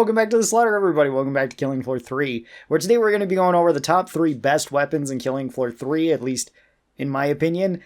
welcome back to the Slaughter, everybody. Welcome back to Killing Floor 3, where today we're going to be going over the top 3 best weapons in Killing Floor 3, at least in my opinion.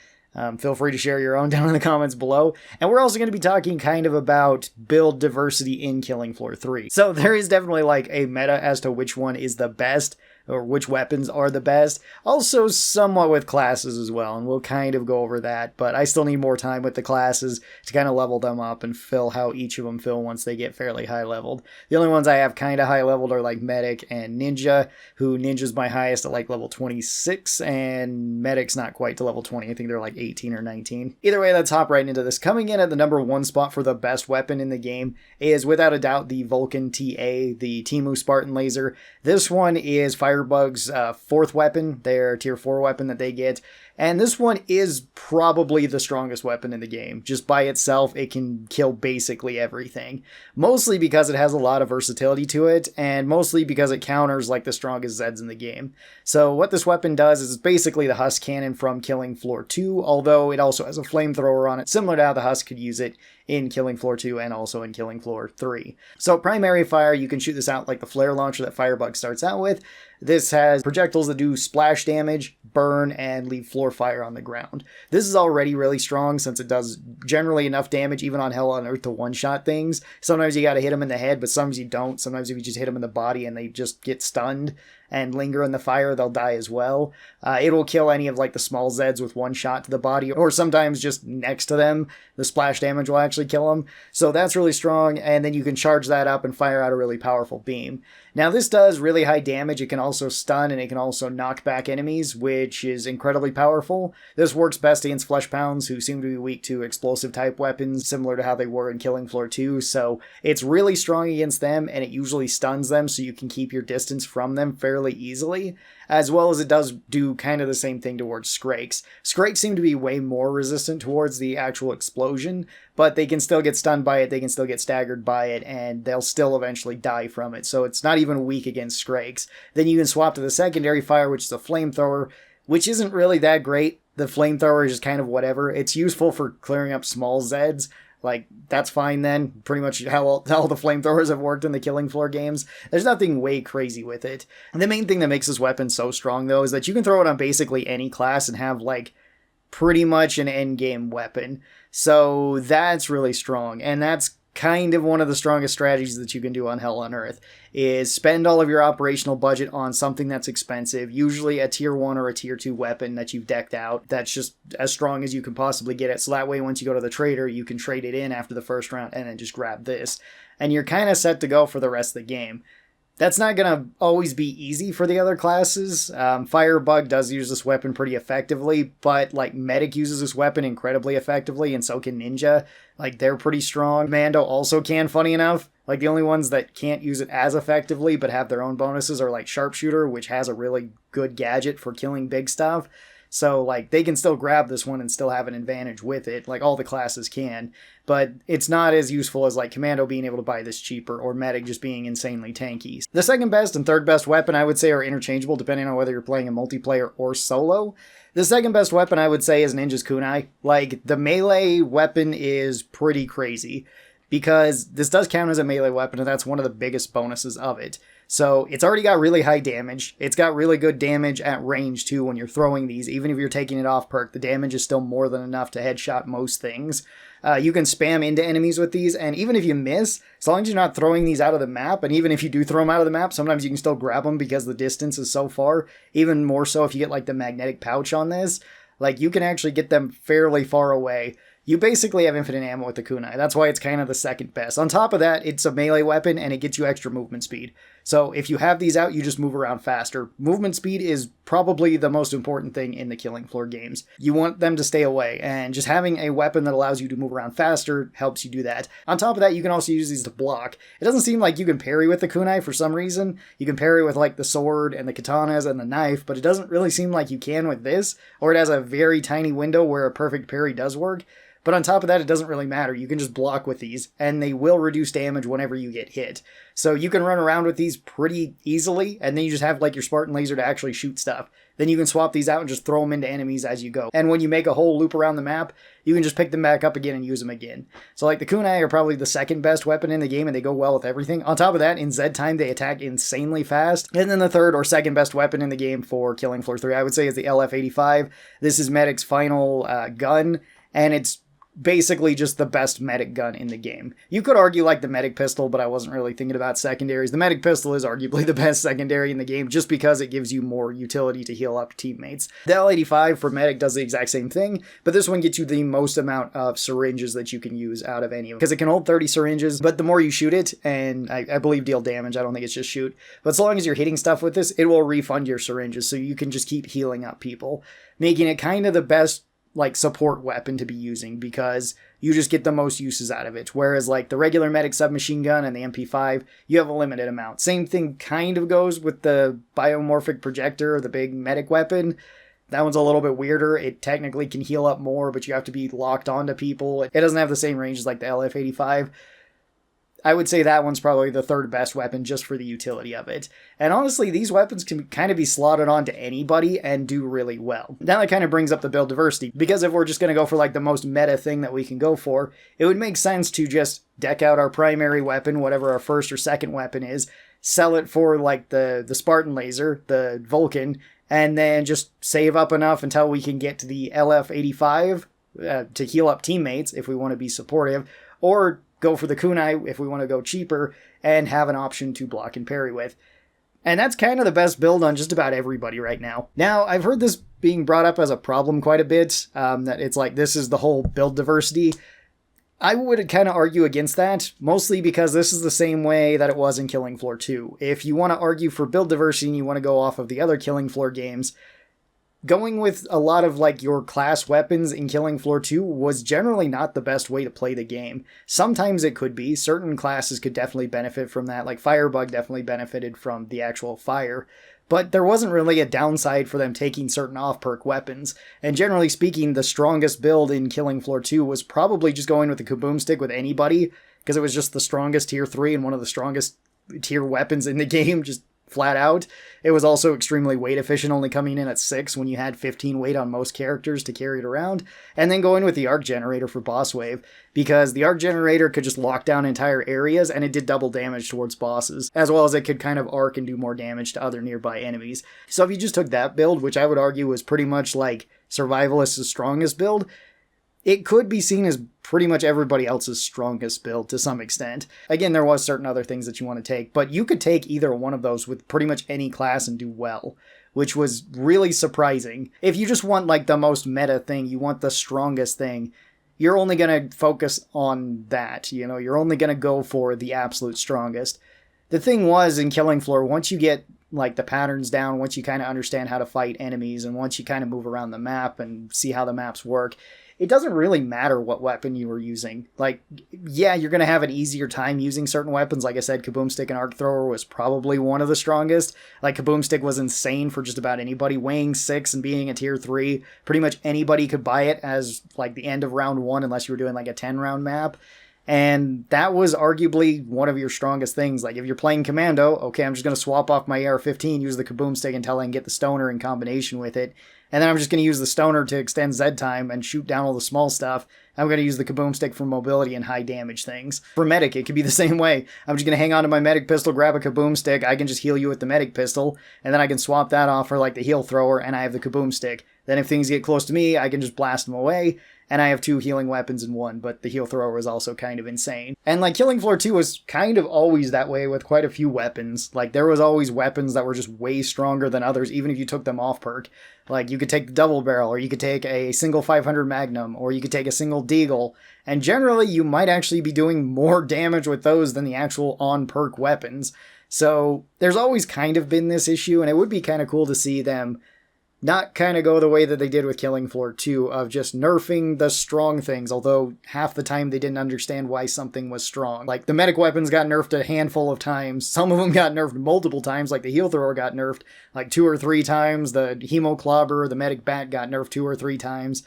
Feel free to share your own down in the comments below. And we're also going to be talking kind of about build diversity in Killing Floor 3. So there is definitely like a meta as to which one is the best, or which weapons are the best. Also somewhat with classes as well, and we'll kind of go over that, but I still need more time with the classes to kind of level them up and feel how each of them feel once they get fairly high leveled. The only ones I have kind of high leveled are like Medic and Ninja, who Ninja's my highest at like level 26, and Medic's not quite to level 20. I think they're like 18 or 19. Either way, let's hop right into this. Coming in at the number 1 spot for the best weapon in the game is without a doubt the Vulcan TA, the Timu Spartan Laser. This one is Firebug's 4th weapon, their tier 4 weapon that they get. And this one is probably the strongest weapon in the game. Just by itself, it can kill basically everything. Mostly because it has a lot of versatility to it, and mostly because it counters like the strongest Zeds in the game. So what this weapon does is it's basically the Husk Cannon from Killing Floor 2, although it also has a flamethrower on it, similar to how the Husk could use it in Killing Floor 2 and also in Killing Floor 3. So primary fire, you can shoot this out like the flare launcher that Firebug starts out with. This has projectiles that do splash damage, burn, and leave floor fire on the ground. This is already really strong since it does generally enough damage even on Hell on Earth to one-shot things. Sometimes you gotta hit them in the head, but sometimes you don't. Sometimes if you just hit them in the body and they just get stunned and linger in the fire, they'll die as well. It will kill any of like the small Zeds with one shot to the body, or sometimes just next to them, the splash damage will actually kill them. So that's really strong, and then you can charge that up and fire out a really powerful beam. Now this does really high damage. It can also stun and it can also knock back enemies, which is incredibly powerful. This works best against flesh pounds who seem to be weak to explosive type weapons, similar to how they were in Killing Floor 2. So it's really strong against them, and it usually stuns them so you can keep your distance from them fairly easily, as well as it does do kind of the same thing towards Skrakes. Skrakes seem to be way more resistant towards the actual explosion, but they can still get stunned by it, they can still get staggered by it, and they'll still eventually die from it, so it's not even weak against Skrakes. Then you can swap to the secondary fire, which is a flamethrower, which isn't really that great. The flamethrower is just kind of whatever. It's useful for clearing up small Zeds. Like, that's fine then. Pretty much how all the flamethrowers have worked in the Killing Floor games. There's nothing way crazy with it. And the main thing that makes this weapon so strong, though, is that you can throw it on basically any class and have, like, pretty much an endgame weapon. So that's really strong. And that's kind of one of the strongest strategies that you can do on Hell on Earth, is spend all of your operational budget on something that's expensive, usually a tier 1 or a tier 2 weapon that you've decked out that's just as strong as you can possibly get it, so that way once you go to the trader, you can trade it in after the first round and then just grab this, and you're kind of set to go for the rest of the game. That's not going to always be easy for the other classes. Firebug does use this weapon pretty effectively, but like Medic uses this weapon incredibly effectively, and so can Ninja. Like, they're pretty strong. Mando also can, funny enough. Like, the only ones that can't use it as effectively but have their own bonuses are like Sharpshooter, which has a really good gadget for killing big stuff. So, like, they can still grab this one and still have an advantage with it, like all the classes can, but it's not as useful as, like, Commando being able to buy this cheaper, or Medic just being insanely tanky. The second best and third best weapon, I would say, are interchangeable depending on whether you're playing a multiplayer or solo. The second best weapon, I would say, is Ninja's Kunai. Like, the melee weapon is pretty crazy, because this does count as a melee weapon, and that's one of the biggest bonuses of it. So it's already got really high damage. It's got really good damage at range too when you're throwing these. Even if you're taking it off perk, the damage is still more than enough to headshot most things. You can spam into enemies with these, and even if you miss, as long as you're not throwing these out of the map, and even if you do throw them out of the map, sometimes you can still grab them because the distance is so far. Even more so if you get like the magnetic pouch on this, like you can actually get them fairly far away. You basically have infinite ammo with the kunai. That's why it's kind of the second best. On top of that, it's a melee weapon and it gets you extra movement speed. So if you have these out, you just move around faster. Movement speed is probably the most important thing in the Killing Floor games. You want them to stay away, and just having a weapon that allows you to move around faster helps you do that. On top of that, you can also use these to block. It doesn't seem like you can parry with the kunai for some reason. You can parry with like the sword and the katanas and the knife, but it doesn't really seem like you can with this, or it has a very tiny window where a perfect parry does work. But on top of that, it doesn't really matter. You can just block with these, and they will reduce damage whenever you get hit. So you can run around with these pretty easily, and then you just have like your Spartan laser to actually shoot stuff. Then you can swap these out and just throw them into enemies as you go. And when you make a whole loop around the map, you can just pick them back up again and use them again. So like the kunai are probably the second best weapon in the game, and they go well with everything. On top of that, in Z time, they attack insanely fast. And then the third or second best weapon in the game for killing floor 3, I would say, is the LF85. This is Medic's final gun, and it's basically just the best medic gun in the game. You could argue like the medic pistol, but I wasn't really thinking about secondaries. The medic pistol is arguably the best secondary in the game just because it gives you more utility to heal up teammates. The L85 for medic does the exact same thing, but this one gets you the most amount of syringes that you can use out of any of them, because it can hold 30 syringes, but the more you shoot it, and I believe deal damage, I don't think it's just shoot, but so long as you're hitting stuff with this, it will refund your syringes, so you can just keep healing up people, making it kind of the best like support weapon to be using, because you just get the most uses out of it. Whereas like the regular medic submachine gun and the MP5, you have a limited amount. Same thing kind of goes with the biomorphic projector, the big medic weapon. That one's a little bit weirder. It technically can heal up more, but you have to be locked onto people. It doesn't have the same range as like the LF85. I would say that one's probably the third best weapon just for the utility of it. And honestly, these weapons can kind of be slotted onto anybody and do really well. Now that kind of brings up the build diversity, because if we're just going to go for like the most meta thing that we can go for, it would make sense to just deck out our primary weapon, whatever our first or second weapon is, sell it for like the Spartan laser, the Vulcan, and then just save up enough until we can get to the LF85 to heal up teammates if we want to be supportive, or go for the kunai if we want to go cheaper and have an option to block and parry with. And that's kind of the best build on just about everybody right now. Now, I've heard this being brought up as a problem quite a bit, that it's like this is the whole build diversity. I would kind of argue against that, mostly because this is the same way that it was in Killing Floor 2. If you want to argue for build diversity and you want to go off of the other Killing Floor games, going with a lot of like your class weapons in Killing Floor 2 was generally not the best way to play the game. Sometimes it could be. Certain classes could definitely benefit from that. Like Firebug definitely benefited from the actual fire. But there wasn't really a downside for them taking certain off-perk weapons. And generally speaking, the strongest build in Killing Floor 2 was probably just going with the Kaboom Stick with anybody, because it was just the strongest tier 3 and one of the strongest tier weapons in the game, just flat out. It was also extremely weight efficient, only coming in at 6 when you had 15 weight on most characters to carry it around. And then going with the arc generator for boss wave, because the arc generator could just lock down entire areas and it did double damage towards bosses, as well as it could kind of arc and do more damage to other nearby enemies. So if you just took that build, which I would argue was pretty much like Survivalist's strongest build, it could be seen as pretty much everybody else's strongest build to some extent. Again, there was certain other things that you want to take, but you could take either one of those with pretty much any class and do well, which was really surprising. If you just want like the most meta thing, you want the strongest thing, you're only going to focus on that, you know, you're only going to go for the absolute strongest. The thing was, in Killing Floor, once you get like the patterns down, once you kind of understand how to fight enemies, and once you kind of move around the map and see how the maps work, it doesn't really matter what weapon you were using. Like, yeah, you're going to have an easier time using certain weapons. Like I said, Kaboom Stick and Arc Thrower was probably one of the strongest. Like, Kaboom Stick was insane for just about anybody. Weighing 6 and being a tier 3, pretty much anybody could buy it as, like, the end of round 1, unless you were doing, like, a 10-round map. And that was arguably one of your strongest things. Like, if you're playing Commando, okay, I'm just going to swap off my AR-15, use the Kaboom Stick until I can get the Stoner in combination with it. And then I'm just going to use the Stoner to extend Z time and shoot down all the small stuff. I'm going to use the Kaboom Stick for mobility and high damage things. For Medic, it could be the same way. I'm just going to hang on to my Medic pistol, grab a Kaboom Stick, I can just heal you with the Medic pistol, and then I can swap that off for like the Heal Thrower, and I have the Kaboom Stick. Then if things get close to me, I can just blast them away, and I have 2 healing weapons in one, but the Heal Thrower was also kind of insane. And like Killing Floor 2 was kind of always that way with quite a few weapons. Like there was always weapons that were just way stronger than others, even if you took them off perk. Like you could take the double barrel, or you could take a single 500 Magnum, or you could take a single Deagle, and generally you might actually be doing more damage with those than the actual on perk weapons. So there's always kind of been this issue, and it would be kind of cool to see them not kind of go the way that they did with Killing Floor 2 of just nerfing the strong things, although half the time they didn't understand why something was strong. Like, the medic weapons got nerfed a handful of times. Some of them got nerfed multiple times, like the Heal Thrower got nerfed like 2 or 3 times. The Hemo Clobber, the Medic Bat got nerfed 2 or 3 times.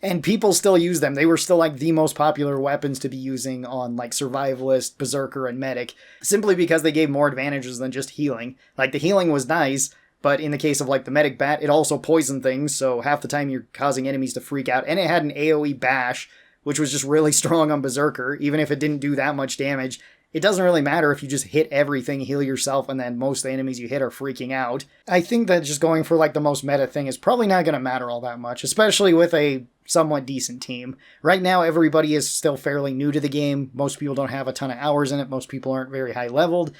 And people still use them. They were still like the most popular weapons to be using on like Survivalist, Berserker, and Medic, simply because they gave more advantages than just healing. Like the healing was nice, but in the case of like the Medic Bat, it also poisoned things, so half the time you're causing enemies to freak out. And it had an AoE bash, which was just really strong on Berserker, even if it didn't do that much damage. It doesn't really matter if you just hit everything, heal yourself, and then most of the enemies you hit are freaking out. I think that just going for like the most meta thing is probably not going to matter all that much, especially with a somewhat decent team. Right now, everybody is still fairly new to the game. Most people don't have a ton of hours in it. Most people aren't very high leveled.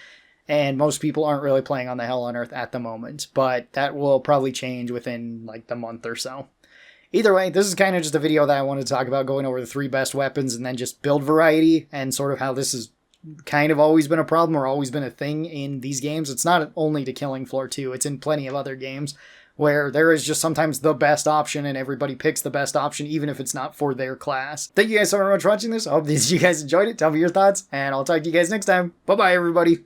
And most people aren't really playing on the Hell on Earth at the moment. But that will probably change within like the month or so. Either way, this is kind of just a video that I wanted to talk about, going over the 3 best weapons and then just build variety and sort of how this is kind of always been a problem or always been a thing in these games. It's not only to Killing Floor 2, it's in plenty of other games where there is just sometimes the best option and everybody picks the best option even if it's not for their class. Thank you guys so much for watching this. I hope you guys enjoyed it. Tell me your thoughts and I'll talk to you guys next time. Bye bye everybody.